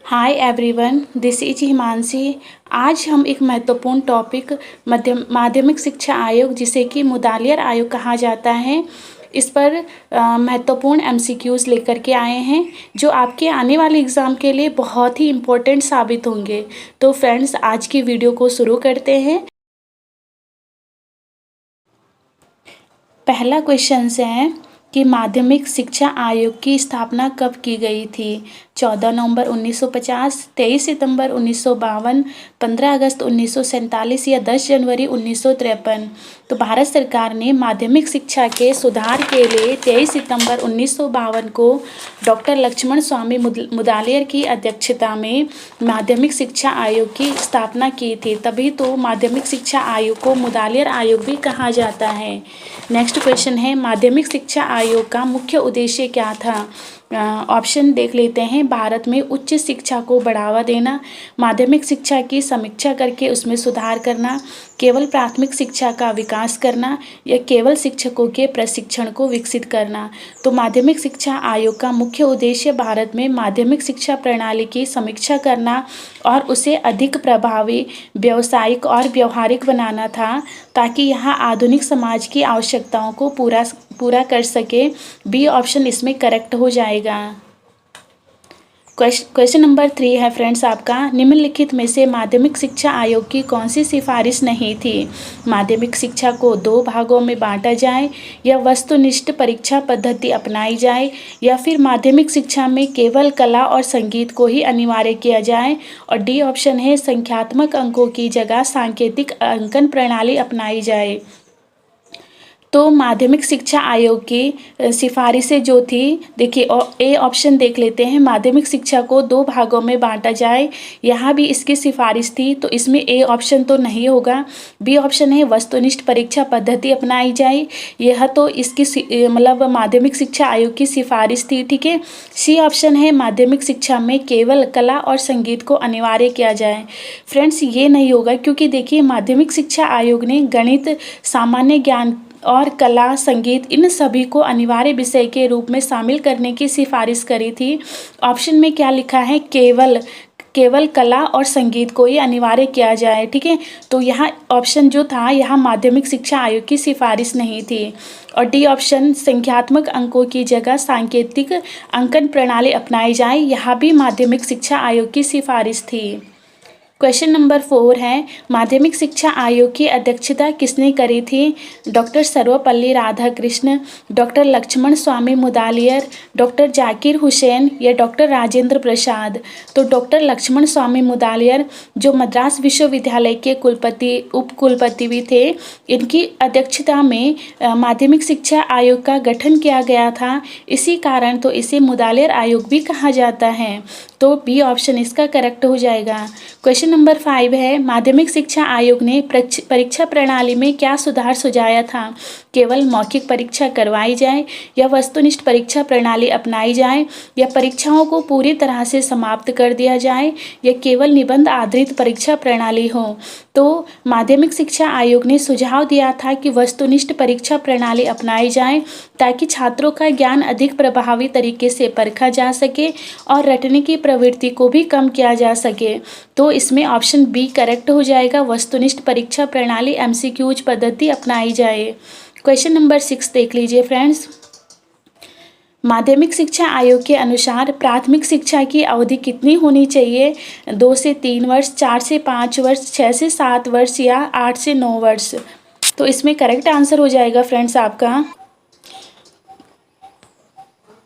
Hi everyone, this is Himanshi. आज हम एक महत्वपूर्ण टॉपिक माध्यमिक शिक्षा आयोग, जिसे कि मुदालियर आयोग कहा जाता है, इस पर महत्वपूर्ण एमसीक्यूज़ लेकर के आए हैं जो आपके आने वाले एग्ज़ाम के लिए बहुत ही इम्पोर्टेंट साबित होंगे। तो फ्रेंड्स, आज की वीडियो को शुरू करते हैं। पहला क्वेश्चन है कि माध्यमिक शिक्षा आयोग की स्थापना कब की गई थी? 14 नवंबर 1950, 23 सितंबर 1952, 15 अगस्त 1947 या 10 जनवरी 1953। तो भारत सरकार ने माध्यमिक शिक्षा के सुधार के लिए 23 सितंबर 1952 को डॉक्टर लक्ष्मण स्वामी मुदालियर की अध्यक्षता में माध्यमिक शिक्षा आयोग की स्थापना की थी। तभी तो माध्यमिक शिक्षा आयोग को मुदालियर आयोग भी कहा जाता है। नेक्स्ट क्वेश्चन है, माध्यमिक शिक्षा आयोग का मुख्य उद्देश्य क्या था? ऑप्शन देख लेते हैं। भारत में उच्च शिक्षा को बढ़ावा देना, माध्यमिक शिक्षा की समीक्षा करके उसमें सुधार करना, केवल प्राथमिक शिक्षा का विकास करना या केवल शिक्षकों के प्रशिक्षण को विकसित करना। तो माध्यमिक शिक्षा आयोग का मुख्य उद्देश्य भारत में माध्यमिक शिक्षा प्रणाली की समीक्षा करना और उसे अधिक प्रभावी, व्यावसायिक और व्यवहारिक बनाना था, ताकि यहाँ आधुनिक समाज की आवश्यकताओं को पूरा कर सके। बी ऑप्शन इसमें करेक्ट हो जाएगा। क्वेश्चन नंबर 3 है फ्रेंड्स आपका, निम्नलिखित में से माध्यमिक शिक्षा आयोग की कौन सी सिफारिश नहीं थी? माध्यमिक शिक्षा को 2 भागों में बांटा जाए, या वस्तुनिष्ठ परीक्षा पद्धति अपनाई जाए, या फिर माध्यमिक शिक्षा में केवल कला और संगीत को ही अनिवार्य किया जाए। और डी ऑप्शन है, संख्यात्मक अंकों की जगह सांकेतिक अंकन प्रणाली अपनाई जाए। तो माध्यमिक शिक्षा आयोग की सिफारिशें जो थी, देखिए ए ऑप्शन देख लेते हैं। माध्यमिक शिक्षा को 2 भागों में बांटा जाए, यहाँ भी इसकी सिफारिश थी, तो इसमें ए ऑप्शन तो नहीं होगा। बी ऑप्शन है, वस्तुनिष्ठ परीक्षा पद्धति अपनाई जाए, यह तो इसकी मतलब माध्यमिक शिक्षा आयोग की सिफारिश थी, ठीक है। सी ऑप्शन है, माध्यमिक शिक्षा में केवल कला और संगीत को अनिवार्य किया जाए। फ्रेंड्स, ये नहीं होगा, क्योंकि देखिए माध्यमिक शिक्षा आयोग ने गणित, सामान्य ज्ञान और कला, संगीत, इन सभी को अनिवार्य विषय के रूप में शामिल करने की सिफारिश करी थी। ऑप्शन में क्या लिखा है? केवल कला और संगीत को ही अनिवार्य किया जाए, ठीक है। तो यहाँ ऑप्शन जो था, यहाँ माध्यमिक शिक्षा आयोग की सिफारिश नहीं थी। और डी ऑप्शन, संख्यात्मक अंकों की जगह सांकेतिक अंकन प्रणाली अपनाई जाए, यहाँ भी माध्यमिक शिक्षा आयोग की सिफारिश थी। क्वेश्चन नंबर 4 है, माध्यमिक शिक्षा आयोग की अध्यक्षता किसने करी थी? डॉक्टर सर्वपल्ली राधाकृष्ण, डॉक्टर लक्ष्मण स्वामी मुदालियर, डॉक्टर जाकिर हुसैन या डॉक्टर राजेंद्र प्रसाद। तो डॉक्टर लक्ष्मण स्वामी मुदालियर, जो मद्रास विश्वविद्यालय के उपकुलपति भी थे, इनकी अध्यक्षता में माध्यमिक शिक्षा आयोग का गठन किया गया था। इसी कारण तो इसे मुदालियर आयोग भी कहा जाता है। तो बी ऑप्शन इसका करेक्ट हो जाएगा। क्वेश्चन नंबर 5 है, माध्यमिक शिक्षा आयोग ने परीक्षा प्रणाली में क्या सुधार सुझाया था? केवल मौखिक परीक्षा करवाई जाए, या वस्तुनिष्ठ परीक्षा प्रणाली अपनाई जाए, या परीक्षाओं को पूरी तरह से समाप्त कर दिया जाए, या केवल निबंध आधारित परीक्षा प्रणाली हो। तो माध्यमिक शिक्षा आयोग ने सुझाव दिया था कि वस्तुनिष्ठ परीक्षा प्रणाली अपनाई जाए, ताकि छात्रों का ज्ञान अधिक प्रभावी तरीके से परखा जा सके और रटने की प्रवृत्ति को भी कम किया जा सके। तो इसमें ऑप्शन बी करेक्ट हो जाएगा, वस्तुनिष्ठ परीक्षा प्रणाली एमसीक्यूज पद्धति अपनाई जाए। क्वेश्चन नंबर 6 देख लीजिए फ्रेंड्स, माध्यमिक शिक्षा आयोग के अनुसार प्राथमिक शिक्षा की अवधि कितनी होनी चाहिए? 2 से 3 वर्ष, 4 से 5 वर्ष, 6 से 7 वर्ष या 8 से 9 वर्ष। तो इसमें करेक्ट आंसर हो जाएगा फ्रेंड्स आपका,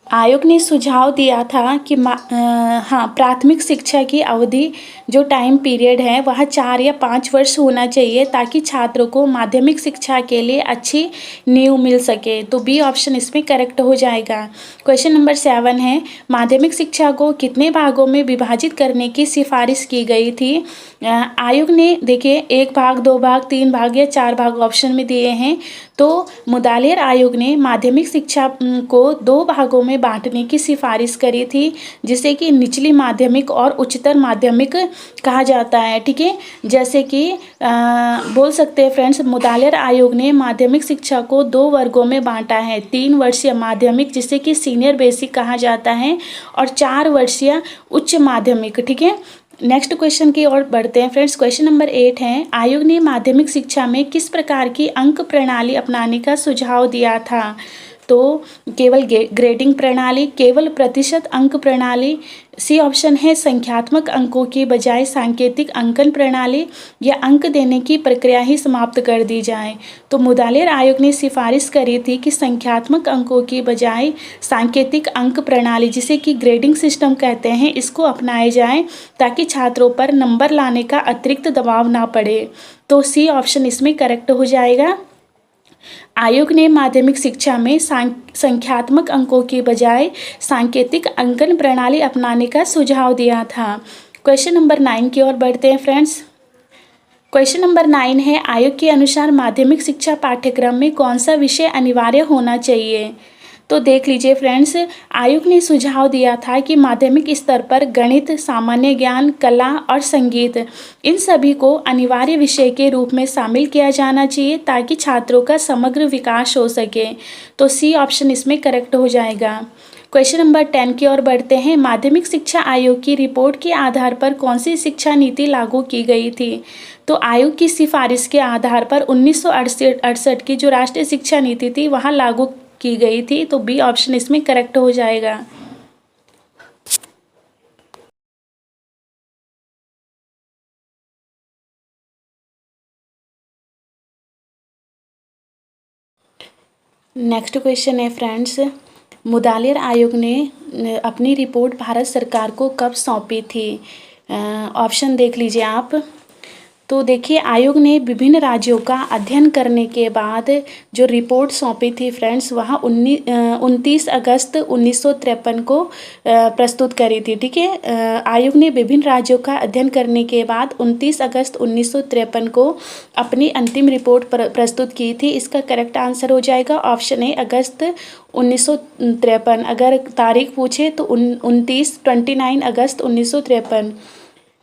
आयोग ने सुझाव दिया था कि प्राथमिक शिक्षा की अवधि जो टाइम पीरियड है वह 4 या 5 वर्ष होना चाहिए, ताकि छात्रों को माध्यमिक शिक्षा के लिए अच्छी नींव मिल सके। तो बी ऑप्शन इसमें करेक्ट हो जाएगा। क्वेश्चन नंबर 7 है, माध्यमिक शिक्षा को कितने भागों में विभाजित करने की सिफारिश की गई थी? आयोग ने देखिए 1 भाग, 2 भाग, 3 भाग या 4 भाग ऑप्शन में दिए हैं। तो मुदालियर आयोग ने माध्यमिक शिक्षा को 2 भागों में बांटने की सिफारिश करी थी, जिसे कि निचली माध्यमिक और उच्चतर माध्यमिक कहा जाता है। ठीक है, जैसे कि बोल सकते हैं फ्रेंड्स, मुदालियर आयोग ने माध्यमिक शिक्षा को 2 वर्गों में बांटा है। 3 वर्षीय माध्यमिक, जिसे कि सीनियर बेसिक कहा जाता है, और 4 वर्षीय उच्च माध्यमिक। ठीक है, नेक्स्ट क्वेश्चन की ओर बढ़ते हैं फ्रेंड्स। क्वेश्चन नंबर 8 है, आयोग ने माध्यमिक शिक्षा में किस प्रकार की अंक प्रणाली अपनाने का सुझाव दिया था? तो केवल ग्रेडिंग प्रणाली, केवल प्रतिशत अंक प्रणाली, सी ऑप्शन है संख्यात्मक अंकों की बजाय सांकेतिक अंकन प्रणाली, या अंक देने की प्रक्रिया ही समाप्त कर दी जाए। तो मुदालियर आयोग ने सिफारिश करी थी कि संख्यात्मक अंकों की बजाय सांकेतिक अंक प्रणाली, जिसे कि ग्रेडिंग सिस्टम कहते हैं, इसको अपनाया जाए ताकि छात्रों पर नंबर लाने का अतिरिक्त दबाव ना पड़े। तो सी ऑप्शन इसमें करेक्ट हो जाएगा। आयोग ने माध्यमिक शिक्षा में संख्यात्मक अंकों के बजाय सांकेतिक अंकन प्रणाली अपनाने का सुझाव दिया था। क्वेश्चन नंबर 9 की ओर बढ़ते हैं फ्रेंड्स। क्वेश्चन नंबर 9 है, आयोग के अनुसार माध्यमिक शिक्षा पाठ्यक्रम में कौन सा विषय अनिवार्य होना चाहिए? तो देख लीजिए फ्रेंड्स, आयोग ने सुझाव दिया था कि माध्यमिक स्तर पर गणित, सामान्य ज्ञान, कला और संगीत, इन सभी को अनिवार्य विषय के रूप में शामिल किया जाना चाहिए ताकि छात्रों का समग्र विकास हो सके। तो सी ऑप्शन इसमें करेक्ट हो जाएगा। क्वेश्चन नंबर 10 की ओर बढ़ते हैं। माध्यमिक शिक्षा आयोग की रिपोर्ट के आधार पर कौन सी शिक्षा नीति लागू की गई थी? तो आयोग की सिफारिश के आधार पर 1968 की जो राष्ट्रीय शिक्षा नीति थी वहाँ लागू की गई थी। तो बी ऑप्शन इसमें करेक्ट हो जाएगा। नेक्स्ट क्वेश्चन है फ्रेंड्स, मुदालियर आयोग ने अपनी रिपोर्ट भारत सरकार को कब सौंपी थी? ऑप्शन देख लीजिए आप। तो देखिए, आयोग ने विभिन्न राज्यों का अध्ययन करने के बाद जो रिपोर्ट सौंपी थी फ्रेंड्स, वहाँ 29 अगस्त 1953 को प्रस्तुत करी थी। ठीक है, आयोग ने विभिन्न राज्यों का अध्ययन करने के बाद 29 अगस्त 1953 को अपनी अंतिम रिपोर्ट प्रस्तुत की थी। इसका करेक्ट आंसर हो जाएगा ऑप्शन ए, अगस्त 1953। अगर तारीख पूछे तो 29 अगस्त 1953।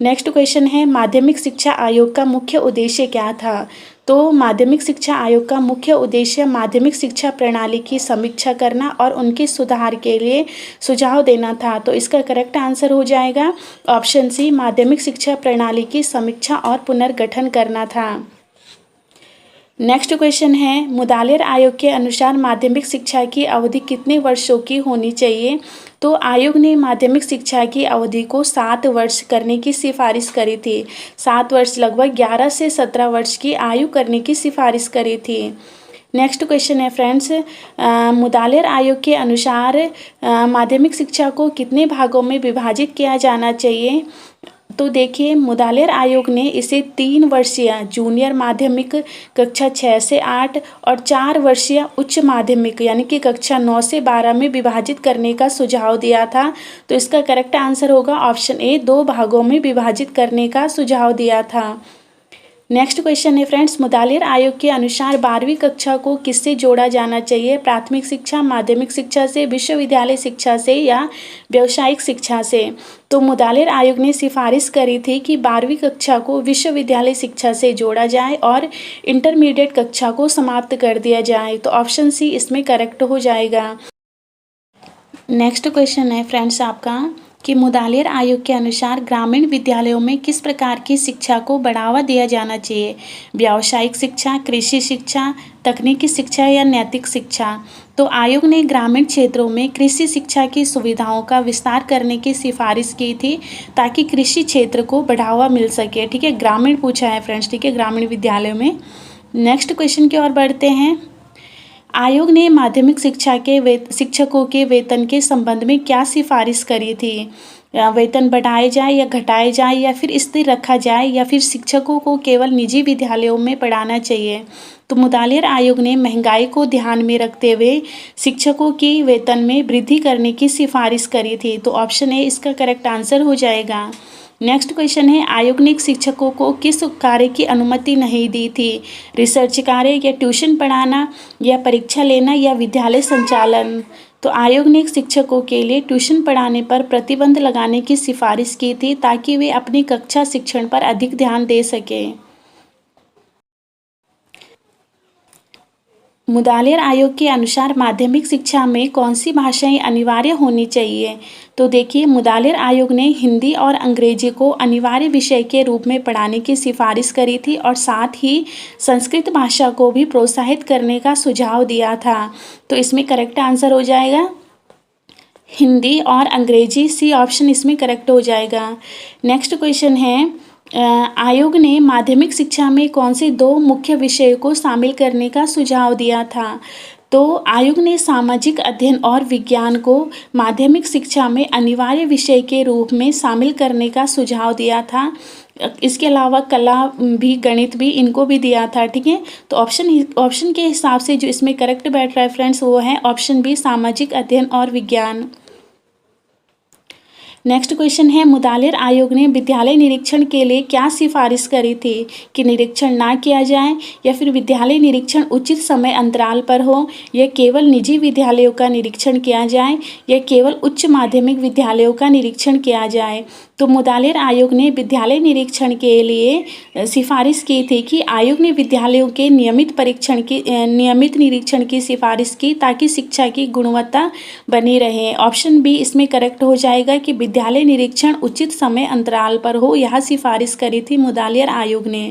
नेक्स्ट क्वेश्चन है, माध्यमिक शिक्षा आयोग का मुख्य उद्देश्य क्या था? तो माध्यमिक शिक्षा आयोग का मुख्य उद्देश्य माध्यमिक शिक्षा प्रणाली की समीक्षा करना और उनके सुधार के लिए सुझाव देना था। तो इसका करेक्ट आंसर हो जाएगा ऑप्शन सी, माध्यमिक शिक्षा प्रणाली की समीक्षा और पुनर्गठन करना था। नेक्स्ट क्वेश्चन है, मुदालियर आयोग के अनुसार माध्यमिक शिक्षा की अवधि कितने वर्षों की होनी चाहिए? तो आयोग ने माध्यमिक शिक्षा की अवधि को 7 वर्ष करने की सिफारिश करी थी। 7 वर्ष, लगभग 11 से 17 वर्ष की आयु करने की सिफारिश करी थी। नेक्स्ट क्वेश्चन है फ्रेंड्स, मुदालियर आयोग के अनुसार माध्यमिक शिक्षा को कितने भागों में विभाजित किया जाना चाहिए? तो देखिए, मुदालियर आयोग ने इसे 3 वर्षीय जूनियर माध्यमिक कक्षा 6 से 8 और 4 वर्षीय उच्च माध्यमिक यानी कि कक्षा 9 से 12 में विभाजित करने का सुझाव दिया था। तो इसका करेक्ट आंसर होगा ऑप्शन ए, 2 भागों में विभाजित करने का सुझाव दिया था। नेक्स्ट क्वेश्चन है फ्रेंड्स, मुदालियर आयोग के अनुसार 12वीं कक्षा को किससे जोड़ा जाना चाहिए? प्राथमिक शिक्षा, माध्यमिक शिक्षा से, विश्वविद्यालय शिक्षा से या व्यावसायिक शिक्षा से? तो मुदालियर आयोग ने सिफारिश करी थी कि 12वीं कक्षा को विश्वविद्यालय शिक्षा से जोड़ा जाए और इंटरमीडिएट कक्षा को समाप्त कर दिया जाए। तो ऑप्शन सी इसमें करेक्ट हो जाएगा। नेक्स्ट क्वेश्चन है फ्रेंड्स आपका कि मुदालियर आयोग के अनुसार ग्रामीण विद्यालयों में किस प्रकार की शिक्षा को बढ़ावा दिया जाना चाहिए? व्यावसायिक शिक्षा, कृषि शिक्षा, तकनीकी शिक्षा या नैतिक शिक्षा? तो आयोग ने ग्रामीण क्षेत्रों में कृषि शिक्षा की सुविधाओं का विस्तार करने की सिफारिश की थी ताकि कृषि क्षेत्र को बढ़ावा मिल सके। ठीक है, ग्रामीण पूछा है फ्रेंड्स। ठीक है, ग्रामीण विद्यालयों में। नेक्स्ट क्वेश्चन की ओर बढ़ते हैं। आयोग ने माध्यमिक शिक्षा के शिक्षकों के वेतन के संबंध में क्या सिफारिश करी थी? वेतन बढ़ाए जाए या घटाए जाए या फिर स्थिर रखा जाए या फिर शिक्षकों को केवल निजी विद्यालयों में पढ़ाना चाहिए? तो मुदालियर आयोग ने महंगाई को ध्यान में रखते हुए शिक्षकों की वेतन में वृद्धि करने की सिफारिश करी थी। तो ऑप्शन ए इसका करेक्ट आंसर हो जाएगा। नेक्स्ट क्वेश्चन है, आयोग ने शिक्षकों को किस कार्य की अनुमति नहीं दी थी? रिसर्च कार्य या ट्यूशन पढ़ाना या परीक्षा लेना या विद्यालय संचालन? तो आयोग ने शिक्षकों के लिए ट्यूशन पढ़ाने पर प्रतिबंध लगाने की सिफारिश की थी ताकि वे अपनी कक्षा शिक्षण पर अधिक ध्यान दे सकें। मुदालियर आयोग के अनुसार माध्यमिक शिक्षा में कौन सी भाषाएं अनिवार्य होनी चाहिए? तो देखिए, मुदालियर आयोग ने हिंदी और अंग्रेजी को अनिवार्य विषय के रूप में पढ़ाने की सिफारिश करी थी और साथ ही संस्कृत भाषा को भी प्रोत्साहित करने का सुझाव दिया था। तो इसमें करेक्ट आंसर हो जाएगा हिंदी और अंग्रेजी, सी ऑप्शन इसमें करेक्ट हो जाएगा। नेक्स्ट क्वेश्चन है, आयोग ने माध्यमिक शिक्षा में कौन से 2 मुख्य विषयों को शामिल करने का सुझाव दिया था? तो आयोग ने सामाजिक अध्ययन और विज्ञान को माध्यमिक शिक्षा में अनिवार्य विषय के रूप में शामिल करने का सुझाव दिया था। इसके अलावा कला भी, गणित भी, इनको भी दिया था। ठीक है, तो ऑप्शन के हिसाब से जो इसमें करेक्ट बैठ रहा है फ्रेंड्स, वो है ऑप्शन बी, सामाजिक अध्ययन और विज्ञान। नेक्स्ट क्वेश्चन है, मुदालियर आयोग ने विद्यालय निरीक्षण के लिए क्या सिफारिश करी थी? कि निरीक्षण ना किया जाए या फिर विद्यालय निरीक्षण उचित समय अंतराल पर हो, या केवल निजी विद्यालयों का निरीक्षण किया जाए, या केवल उच्च माध्यमिक विद्यालयों का निरीक्षण किया जाए? तो मुदालियर आयोग ने विद्यालय निरीक्षण के लिए सिफारिश की थी कि आयोग ने विद्यालयों के नियमित निरीक्षण की सिफारिश की ताकि शिक्षा की गुणवत्ता बनी रहे। ऑप्शन बी इसमें करेक्ट हो जाएगा कि विद्यालय निरीक्षण उचित समय अंतराल पर हो, यह सिफारिश करी थी मुदालियर आयोग ने।